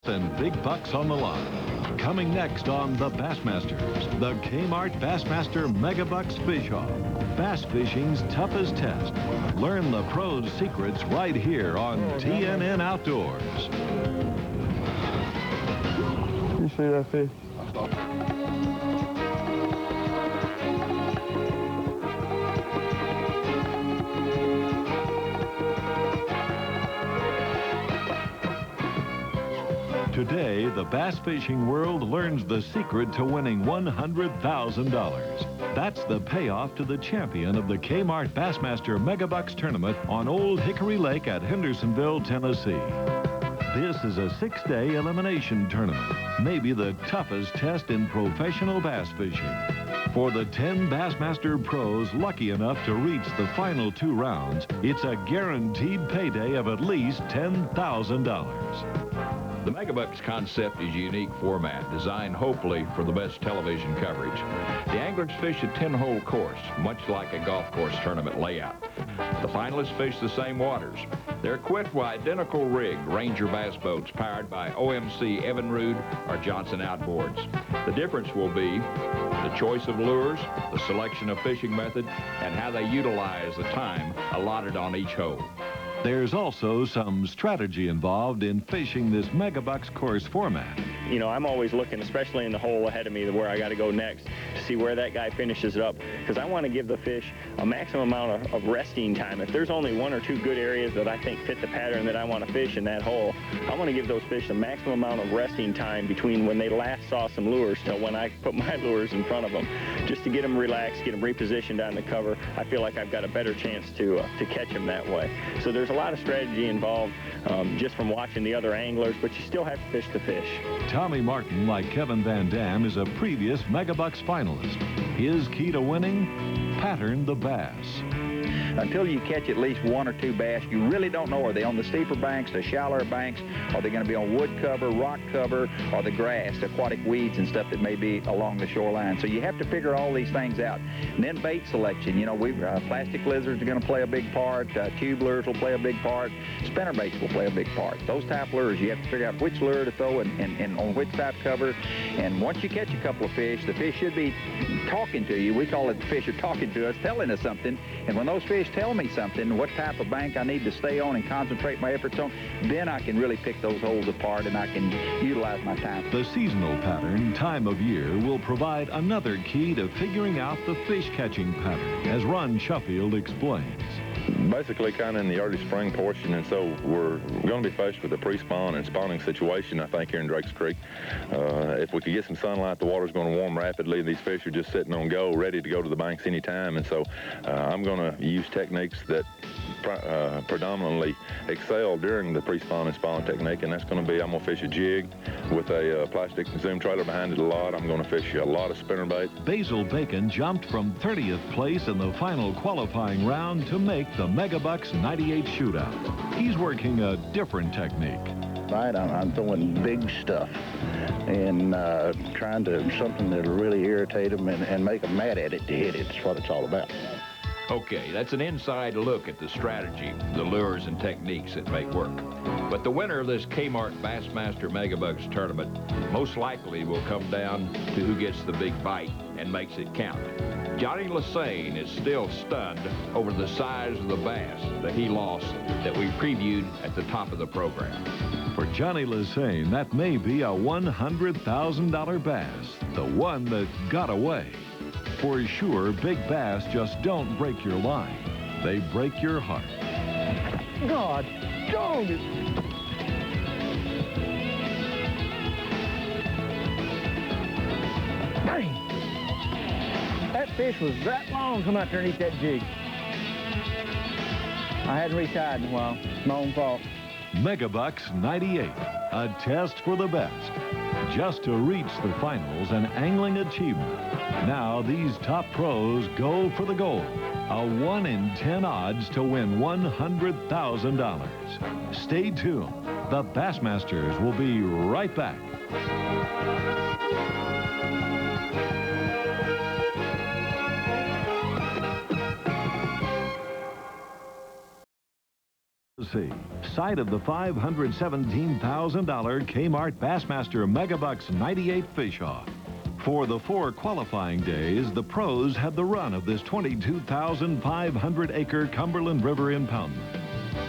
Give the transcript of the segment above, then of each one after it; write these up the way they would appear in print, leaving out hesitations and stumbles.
and big bucks on the line. Coming next on the Bassmasters, the Kmart Bassmaster Megabucks Fish Off. Bass fishing's toughest test. Learn the pros' secrets right here on TNN Outdoors. You see that fish? Today, the bass fishing world learns the secret to winning $100,000. That's the payoff to the champion of the Kmart Bassmaster Megabucks Tournament on Old Hickory Lake at Hendersonville, Tennessee. This is a 6-day elimination tournament, maybe the toughest test in professional bass fishing. For the 10 Bassmaster pros lucky enough to reach the final 2 rounds, it's a guaranteed payday of at least $10,000. The Megabucks concept is a unique format designed hopefully for the best television coverage. The anglers fish a 10-hole course, much like a golf course tournament layout. The finalists fish the same waters. They're equipped with identical rigged Ranger bass boats powered by OMC Evinrude or Johnson outboards. The difference will be the choice of lures, the selection of fishing method, and how they utilize the time allotted on each hole. There's also some strategy involved in fishing this Megabucks course format. You know, I'm always looking, especially in the hole ahead of me, where I got to go next, to see where that guy finishes it up, because I want to give the fish a maximum amount of resting time. If there's only 1 or 2 good areas that I think fit the pattern that I want to fish in that hole, I want to give those fish the maximum amount of resting time between when they last saw some lures till when I put my lures in front of them, just to get them relaxed, get them repositioned on the cover. I feel like I've got a better chance to catch them that way. So there's a lot of strategy involved just from watching the other anglers, but you still have to fish the fish. Tommy Martin, like Kevin Van Dam, is a previous Megabucks finalist. His key to winning? Pattern the bass. Until you catch at least 1 or 2 bass, you really don't know, are they on the steeper banks, the shallower banks, are they going to be on wood cover, rock cover, or the grass, the aquatic weeds and stuff that may be along the shoreline. So you have to figure all these things out. And then bait selection, you know, plastic lizards are going to play a big part, tubulars will play a big part, spinner baits will play a big part. Those type lures, you have to figure out which lure to throw and on which type cover. And once you catch a couple of fish, the fish should be talking to you. We call it the fish are talking to us, telling us something. And when those fish tell me something, what type of bank I need to stay on and concentrate my efforts on, then I can really pick those holes apart and I can utilize my time. The seasonal pattern, time of year, will provide another key to figuring out the fish catching pattern, as Ron Sheffield explains. Basically kind of in the early spring portion, and so we're going to be faced with a pre-spawn and spawning situation, I think, here in Drakes Creek. If we could get some sunlight, the water's going to warm rapidly. These fish are just sitting on go, ready to go to the banks anytime, and so I'm going to use techniques that predominantly excel during the pre-spawn and spawn technique, and that's going to be, I'm going to fish a jig with a plastic zoom trailer behind it a lot. I'm going to fish a lot of spinnerbait. Basil Bacon jumped from 30th place in the final qualifying round to make the Megabucks 98 shootout. He's working a different technique. Right, I'm throwing big stuff and trying to something that'll really irritate them and make them mad at it to hit it. That's what it's all about. Okay, that's an inside look at the strategy, the lures and techniques that make work. But the winner of this Kmart Bassmaster Megabucks tournament most likely will come down to who gets the big bite and makes it count. Johnny Lassane is still stunned over the size of the bass that he lost that we previewed at the top of the program. For Johnny Lassane, that may be a $100,000 bass, the one that got away. For sure, big bass just don't break your line. They break your heart. God, dog it. Dang. That fish was that long come out there and eat that jig. I hadn't retied in a while. My own fault. Megabucks 98, a test for the best. Just to reach the finals, an angling achievement. Now these top pros go for the gold. A 1 in 10 odds to win $100,000. Stay tuned. The Bassmasters will be right back. see. Sight of the $517,000 Kmart Bassmaster Megabucks 98 fish-off. For the 4 qualifying days, the pros had the run of this 22,500-acre Cumberland River impoundment.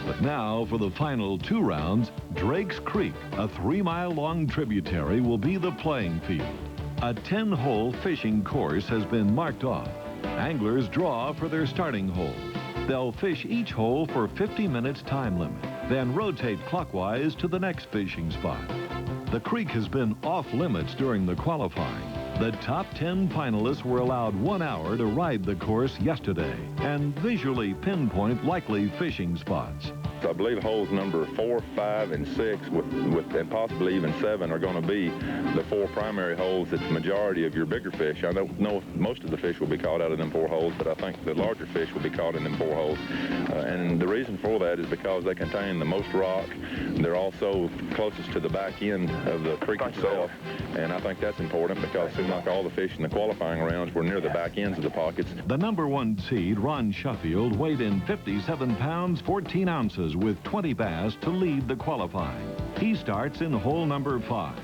But now, for the final 2 rounds, Drake's Creek, a 3-mile-long tributary, will be the playing field. A 10-hole fishing course has been marked off. Anglers draw for their starting hole. They'll fish each hole for 50 minutes time limit, then rotate clockwise to the next fishing spot. The creek has been off limits during the qualifying. The top 10 finalists were allowed 1 hour to ride the course yesterday and visually pinpoint likely fishing spots. I believe holes number 4, 5, and 6, and possibly even 7, are going to be the 4 primary holes that the majority of your bigger fish. I don't know if most of the fish will be caught out of them 4 holes, but I think the larger fish will be caught in them 4 holes. And the reason for that is because they contain the most rock. They're also closest to the back end of the creek itself, and I think that's important because it seemed like all the fish in the qualifying rounds were near the back ends of the pockets. The number 1 seed, Ron Sheffield, weighed in 57 pounds, 14 ounces with 20 bass to lead the qualifying. He starts in hole number 5.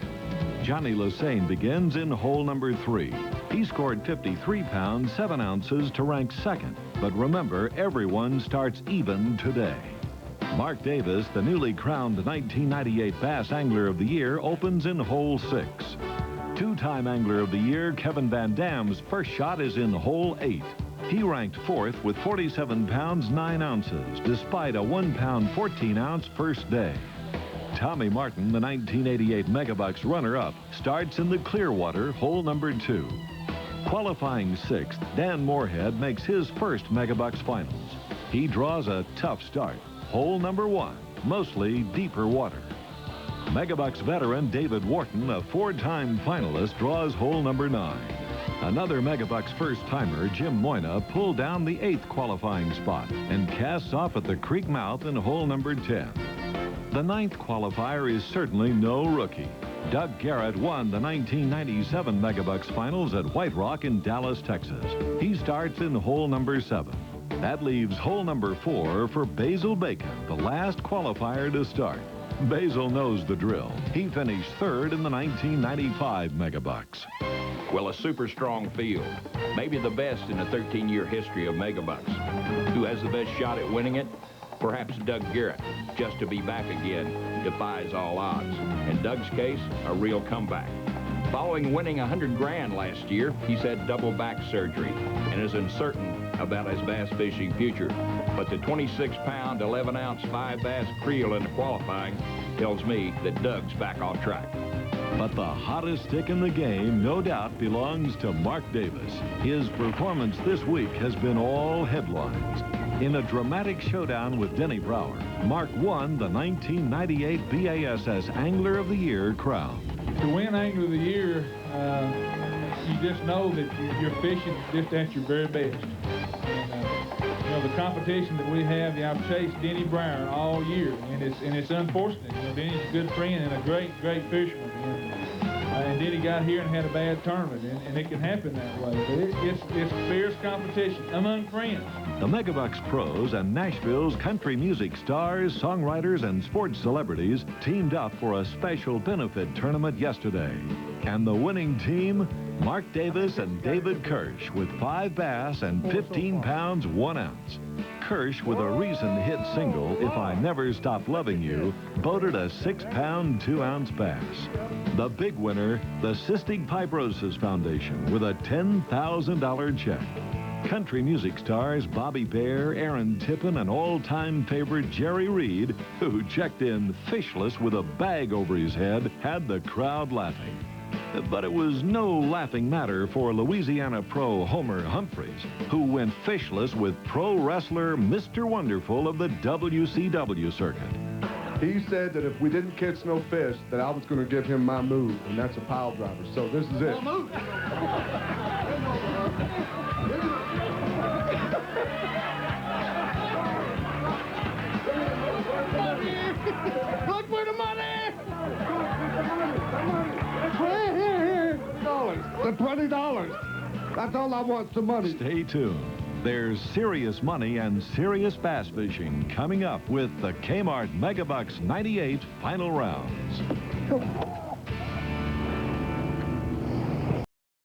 Johnny Lassane begins in hole number 3. He scored 53 pounds, 7 ounces to rank second. But remember, everyone starts even today. Mark Davis, the newly crowned 1998 Bass Angler of the Year, opens in hole 6. 2-time Angler of the Year, Kevin Van Dam's first shot is in hole 8. He ranked 4th with 47 pounds, 9 ounces, despite a 1 pound, 14 ounce first day. Tommy Martin, the 1988 Megabucks runner-up, starts in the Clearwater, hole number 2. Qualifying 6th, Dan Moorhead makes his first Megabucks finals. He draws a tough start. Hole number 1, mostly deeper water. Megabucks veteran David Wharton, a 4-time finalist, draws hole number 9. Another Megabucks first-timer, Jim Moyna, pulled down the 8th qualifying spot and casts off at the creek mouth in hole number 10. The 9th qualifier is certainly no rookie. Doug Garrett won the 1997 Megabucks finals at White Rock in Dallas, Texas. He starts in hole number 7. That leaves hole number 4 for Basil Bacon, the last qualifier to start. Basil knows the drill. He finished 3rd in the 1995 Megabucks. Well, a super strong field. Maybe the best in the 13-year history of Megabucks. Who has the best shot at winning it? Perhaps Doug Garrett. Just to be back again defies all odds. In Doug's case, a real comeback. Following winning $100 grand last year, he's had double back surgery and is uncertain about his bass fishing future. But the 26-pound, 11-ounce 5 bass creel in the qualifying tells me that Doug's back on track. But the hottest stick in the game, no doubt, belongs to Mark Davis. His performance this week has been all headlines. In a dramatic showdown with Denny Brower, Mark won the 1998 BASS Angler of the Year crown. To win Angler of the Year, you just know that you're fishing just at your very best. And, you know, the competition that we have, I've chased Denny Brower all year, and it's unfortunate. You know, Denny's a good friend and a great fisherman. And Denny got here and had a bad tournament, and it can happen that way. But it's fierce competition among friends. The Megabucks pros and Nashville's country music stars, songwriters, and sports celebrities teamed up for a special benefit tournament yesterday. And the winning team, Mark Davis and David Kirsch, with 5 bass and 15 pounds, 1 ounce. Kirsch, with a recent hit single, If I Never Stop Loving You, boated a 6-pound, 2-ounce bass. The big winner, the Cystic Fibrosis Foundation, with a $10,000 check. Country music stars Bobby Bare, Aaron Tippin, and all-time favorite Jerry Reed, who checked in fishless with a bag over his head, had the crowd laughing. But it was no laughing matter for Louisiana pro Homer Humphreys, who went fishless with pro wrestler Mr. Wonderful of the WCW circuit. He said that if we didn't catch no fish, that I was going to give him my move, and that's a pile driver. So this is it. Move. Look for the money! Here, $20. The $20. That's all I want, the money. Stay tuned. There's serious money and serious bass fishing coming up with the Kmart Megabucks 98 final rounds.